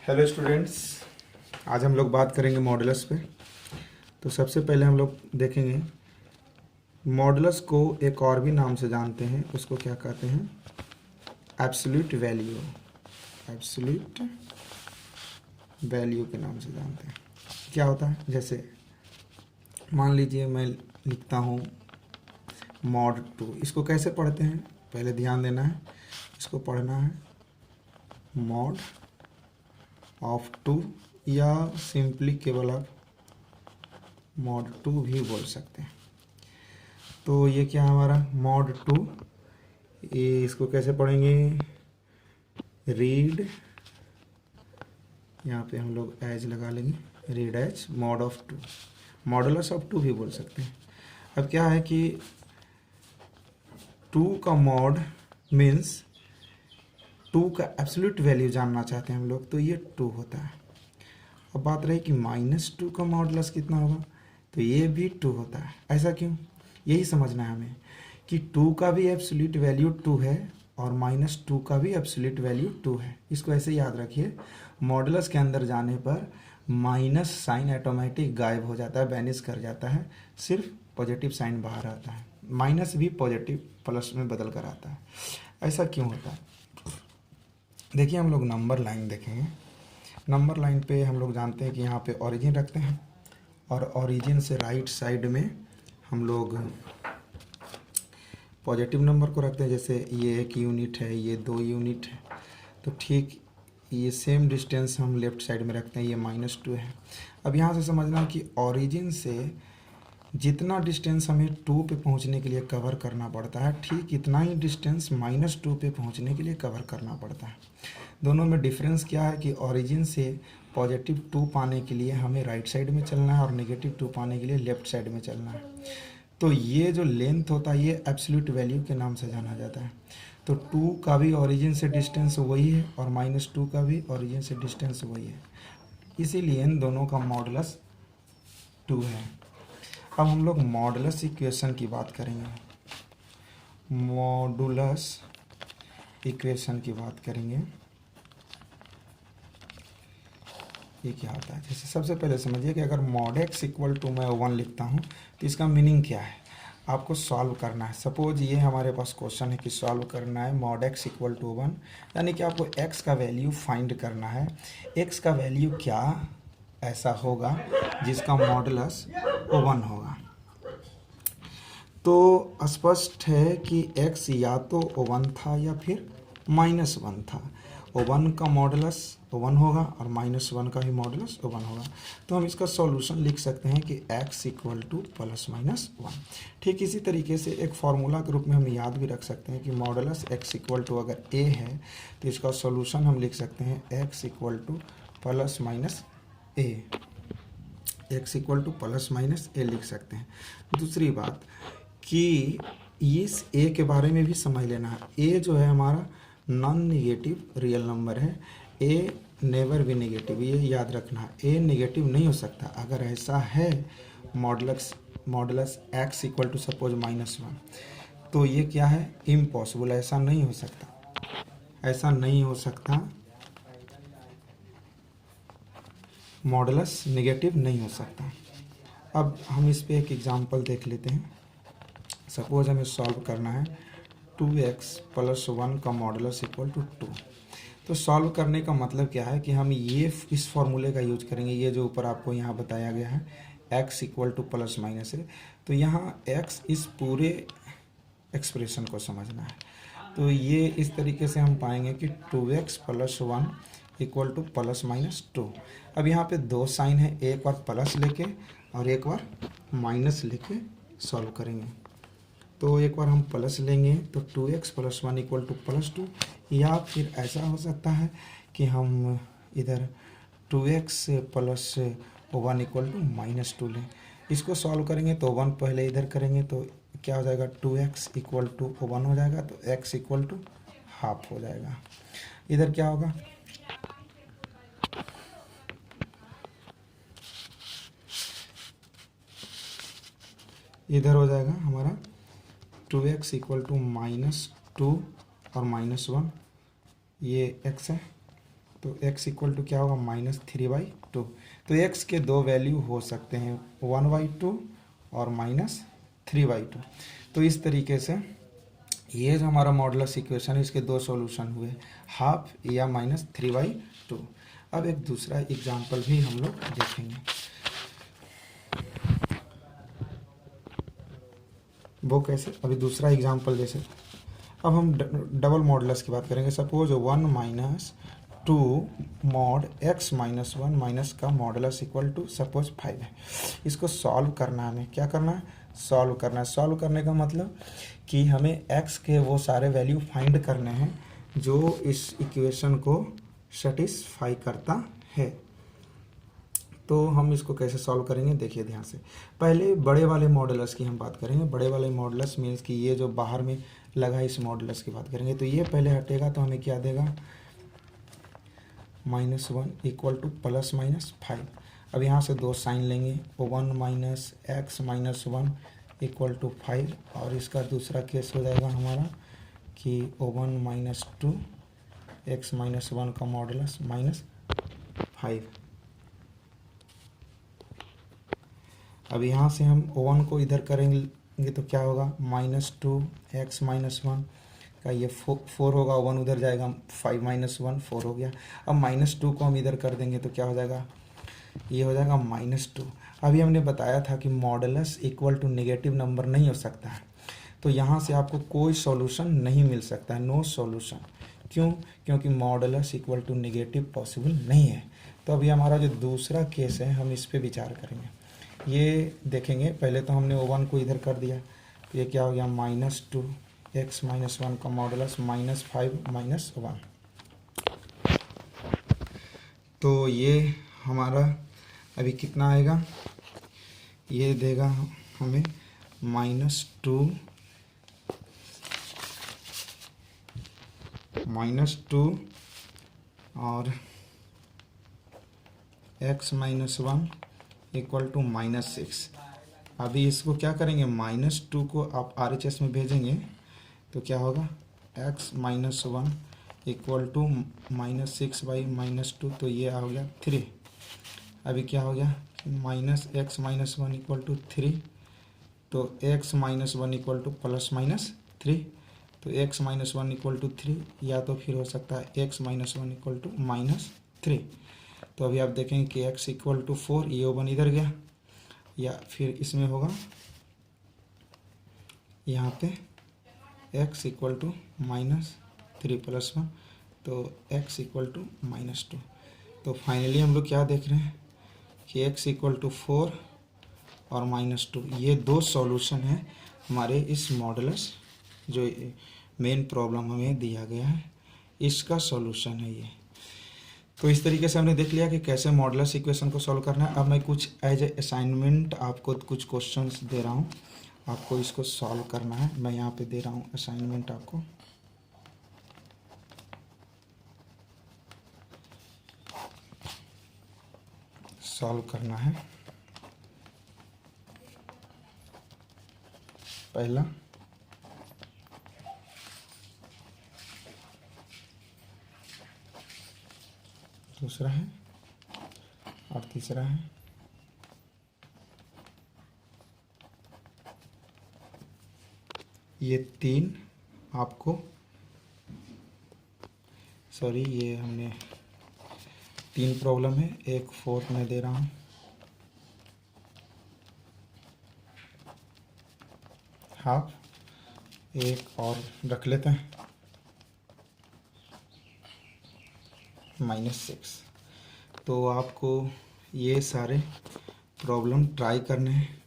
Hello students, आज हम लोग बात करेंगे मॉडुलस पे। तो सबसे पहले हम लोग देखेंगे मॉडुलस को एक और भी नाम से जानते हैं, उसको क्या कहते हैं? Absolute value. एब्सोल्यूट वैल्यू के नाम से जानते हैं। क्या होता है? जैसे मान लीजिए मैं लिखता हूँ मॉड 2। इसको कैसे पढ़ते हैं पहले ध्यान देना है। इसको पढ़ना है मॉड ऑफ 2 या सिंपली केवल आप मॉड 2 भी बोल सकते हैं। तो ये क्या है हमारा मॉड 2। ये इसको कैसे पढ़ेंगे? रीड, यहाँ पे हम लोग एज लगा लेंगे, read as mod of 2, modulus of 2 भी बोल सकते हैं। अब क्या है कि 2 का मॉड मीन्स 2 का एब्सोल्यूट वैल्यू जानना चाहते हैं हम लोग, तो ये 2 होता है। अब बात रही कि -2 का मॉडुलस कितना होगा, तो ये भी 2 होता है। ऐसा क्यों? यही समझना है हमें कि 2 का भी एब्सोल्यूट वैल्यू 2 है और -2 का भी एब्सोल्यूट वैल्यू 2 है। इसको ऐसे याद रखिए, मॉडुलस के अंदर जाने पर माइनस साइन ऑटोमेटिक गायब हो जाता है, बैनिश कर जाता है, सिर्फ पॉजिटिव साइन बाहर आता है। माइनस भी पॉजिटिव प्लस में बदल कर आता है। ऐसा क्यों होता है? देखिए, हम लोग नंबर लाइन देखेंगे। नंबर लाइन पे हम लोग जानते हैं कि यहाँ पे ओरिजिन रखते हैं और ओरिजिन से राइट साइड में हम लोग पॉजिटिव नंबर को रखते हैं। जैसे ये 1 यूनिट है, ये 2 यूनिट है, तो ठीक ये सेम डिस्टेंस हम लेफ्ट साइड में रखते हैं, ये -2 है। अब यहाँ से समझना कि ओरिजिन से जितना डिस्टेंस हमें 2 पे पहुँचने के लिए कवर करना पड़ता है, ठीक इतना ही डिस्टेंस -2 पे पहुँचने के लिए कवर करना पड़ता है। दोनों में डिफरेंस क्या है कि ओरिजिन से पॉजिटिव 2 पाने के लिए हमें राइट साइड में चलना है और नेगेटिव 2 पाने के लिए लेफ्ट साइड में चलना है। तो ये जो लेंथ होता है ये एब्सोल्यूट वैल्यू के नाम से जाना जाता है। तो 2 का भी ओरिजिन से डिस्टेंस वही है और -2 का भी ओरिजिन से डिस्टेंस वही है, इसीलिए इन दोनों का मॉडुलस 2 है। अब हम लोग मॉडुलस इक्वेशन की बात करेंगे। मॉडुलस इक्वेशन की बात करेंगे, ये क्या होता है? जैसे सबसे पहले समझिए कि अगर mod x इक्वल टू मैं 1 लिखता हूँ तो इसका मीनिंग क्या है, आपको सॉल्व करना है। सपोज ये हमारे पास क्वेश्चन है कि सॉल्व करना है mod x इक्वल टू 1, यानी कि आपको x का वैल्यू फाइंड करना है। x का वैल्यू क्या ऐसा होगा जिसका मॉडुलस 1 होगा। तो स्पष्ट है कि x या तो 1 था या फिर -1 था। 1 का मॉडुलस 1 होगा और -1 का भी मॉडुलस 1 होगा। तो हम इसका सॉल्यूशन लिख सकते हैं कि x इक्वल टू ±1। ठीक इसी तरीके से एक फार्मूला के रूप में हम याद भी रख सकते हैं कि मॉडुलस x इक्वल टू अगर a है तो इसका सॉल्यूशन हम लिख सकते हैं x equal to ±a। x equal to ±a लिख सकते हैं। दूसरी बात कि इस a के बारे में भी समझ लेना है। a जो है हमारा नॉन नेगेटिव रियल नंबर है। a नेवर भी नेगेटिव, ये याद रखना है। a नेगेटिव नहीं हो सकता। अगर ऐसा है modulus x equal to suppose -1, तो ये क्या है? इम्पॉसिबल, ऐसा नहीं हो सकता। ऐसा नहीं हो सकता, मॉडुलस नेगेटिव नहीं हो सकता। अब हम इस पे एक एग्जांपल देख लेते हैं। सपोज हमें सॉल्व करना है 2x + 1 का मॉडुलस इक्वल टू 2। तो सॉल्व करने का मतलब क्या है कि हम ये इस फॉर्मूले का यूज करेंगे, ये जो ऊपर आपको यहाँ बताया गया है x इक्वल टू ± है। तो यहाँ x इस पूरे एक्सप्रेशन को समझना है। तो ये इस तरीके से हम पाएंगे कि 2x + 1 इक्वल टू ±2। अब यहाँ पे 2 साइन है, एक बार प्लस लेके और एक बार माइनस लेके सॉल्व करेंगे। तो एक बार हम प्लस लेंगे तो 2x + 1 इक्वल टू +2, या फिर ऐसा हो सकता है कि हम इधर 2x + 1 इक्वल टू -2 लें। इसको सॉल्व करेंगे तो 1 पहले इधर करेंगे तो क्या हो जाएगा? 2x इक्वल टू 1 हो जाएगा, तो x इक्वल टू हाफ हो जाएगा। इधर क्या होगा? इधर हो जाएगा हमारा 2x इक्वल टू -2 और -1, ये x है तो x इक्वल टू क्या होगा -3/2। तो x के दो वैल्यू हो सकते हैं 1/2 और -3/2। तो इस तरीके से ये जो हमारा मॉडुलस इक्वेशन है इसके दो सॉल्यूशन हुए, हाफ या -3/2। अब एक दूसरा एग्जाम्पल भी हम लोग देखेंगे, वो कैसे। अभी दूसरा एग्जाम्पल जैसे अब हम डबल मॉडुलस की बात करेंगे। सपोज 1 - 2 मॉड x - 1 माइनस का मॉडुलस इक्वल टू सपोज 5 है। इसको सॉल्व करना है, हमें क्या करना है, सॉल्व करना है। सॉल्व करने का मतलब कि हमें x के वो सारे वैल्यू फाइंड करने हैं जो इस इक्वेशन को सेटिस्फाई करता है। तो हम इसको कैसे सॉल्व करेंगे, देखिए ध्यान से। पहले बड़े वाले मॉडुलस की हम बात करेंगे। बड़े वाले मॉडुलस मीन्स कि ये जो बाहर में लगा है इस मॉडुलस की बात करेंगे। तो ये पहले हटेगा तो हमें क्या देगा, -1 इक्वल टू +-5। अब यहाँ से दो साइन लेंगे, 1 - x - 1 इक्वल टू 5। और इसका दूसरा केस हो जाएगा हमारा कि 1 - 2 x - 1 का मॉडुलस -5। अब यहाँ से हम 1 को इधर करेंगे तो क्या होगा, -2 x - 1 का ये 4 होगा, 1 उधर जाएगा, 5 - 1 4 हो गया। अब -2 को हम इधर कर देंगे तो क्या हो जाएगा, ये हो जाएगा -2। अभी हमने बताया था कि modulus equal to negative number नहीं हो सकता है, तो यहाँ से आपको कोई सॉल्यूशन नहीं मिल सकता है, नो सॉल्यूशन। क्यों, क्योंकि modulus equal to negative possible नहीं है। तो अभी हमारा जो दूसरा केस है हम इस पर विचार करेंगे। ये देखेंगे, पहले तो हमने 1 को इधर कर दिया, तो ये क्या हो गया, -2 x - 1 का मॉडुलस -5 - 1। तो ये हमारा अभी कितना आएगा, ये देगा हमें -2 और x - 1 इक्वल टू -6। अभी इसको क्या करेंगे, -2 को आप RHS में भेजेंगे तो क्या होगा, x - 1 इक्वल टू -6/-2, तो ये आ गया 3। अभी क्या हो गया, -x - 1 इक्वल टू 3, तो x - 1 इक्वल टू +-3, तो x - 1 इक्वल टू 3, या तो फिर हो सकता है x - 1 इक्वल टू -3। तो अभी आप देखेंगे कि x इक्वल टू 4, ये 1 इधर गया, या फिर इसमें होगा यहाँ पे x इक्वल टू -3 + 1, तो x इक्वल टू -2। तो फाइनली हम लोग क्या देख रहे हैं कि x इक्वल टू 4 और -2, ये दो सॉल्यूशन है हमारे इस मॉडुलस जो मेन प्रॉब्लम हमें दिया गया है, इसका सॉल्यूशन है ये। तो इस तरीके से हमने देख लिया कि कैसे मॉडुलस इक्वेशन को सॉल्व करना है। अब मैं कुछ एज ए असाइनमेंट आपको कुछ क्वेश्चंस दे रहा हूँ, आपको इसको सॉल्व करना है। मैं यहाँ पे दे रहा हूँ असाइनमेंट, आपको सॉल्व करना है। पहला, दूसरा है और तीसरा है। ये 3 आपको, सॉरी ये हमने 3 प्रॉब्लम है, एक 4th में दे रहा हूँ। हाफ एक और रख लेते हैं, -6। तो आपको ये सारे प्रॉब्लम ट्राई करने हैं।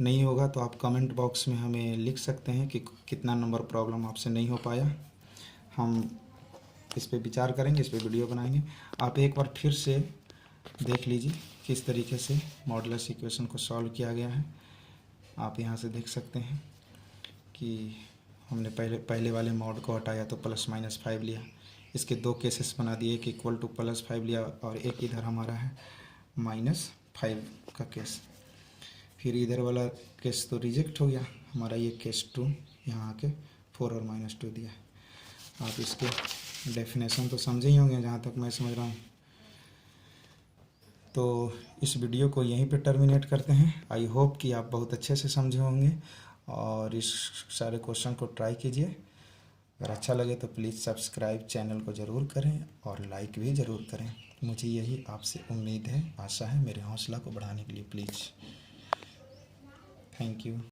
नहीं होगा तो आप कमेंट बॉक्स में हमें लिख सकते हैं कि कितना नंबर प्रॉब्लम आपसे नहीं हो पाया। हम इस पे विचार करेंगे, इस पे वीडियो बनाएंगे। आप एक बार फिर से देख लीजिए किस तरीके से मॉडुलस इक्वेशन को सॉल्व किया गया है। आप यहाँ से देख सकते हैं कि हमने पहले वाले मॉड को हटाया तो +-5 लिया, इसके दो केसेस बना दिए, एक इक्वल टू +5 लिया और एक इधर हमारा है -5 का केस। फिर इधर वाला केस तो रिजेक्ट हो गया हमारा, ये केस 2 यहाँ आके 4 और -2 दिया। आप इसके डेफिनेशन तो समझे ही होंगे जहाँ तक मैं समझ रहा हूँ। तो इस वीडियो को यहीं पे टर्मिनेट करते हैं। आई होप कि आप बहुत अच्छे से समझे होंगे और इस सारे क्वेश्चन को ट्राई कीजिए। अगर अच्छा लगे तो प्लीज़ सब्सक्राइब चैनल को ज़रूर करें और लाइक भी ज़रूर करें। मुझे यही आपसे उम्मीद है, आशा है, मेरे हौसला को बढ़ाने के लिए। Please, thank you.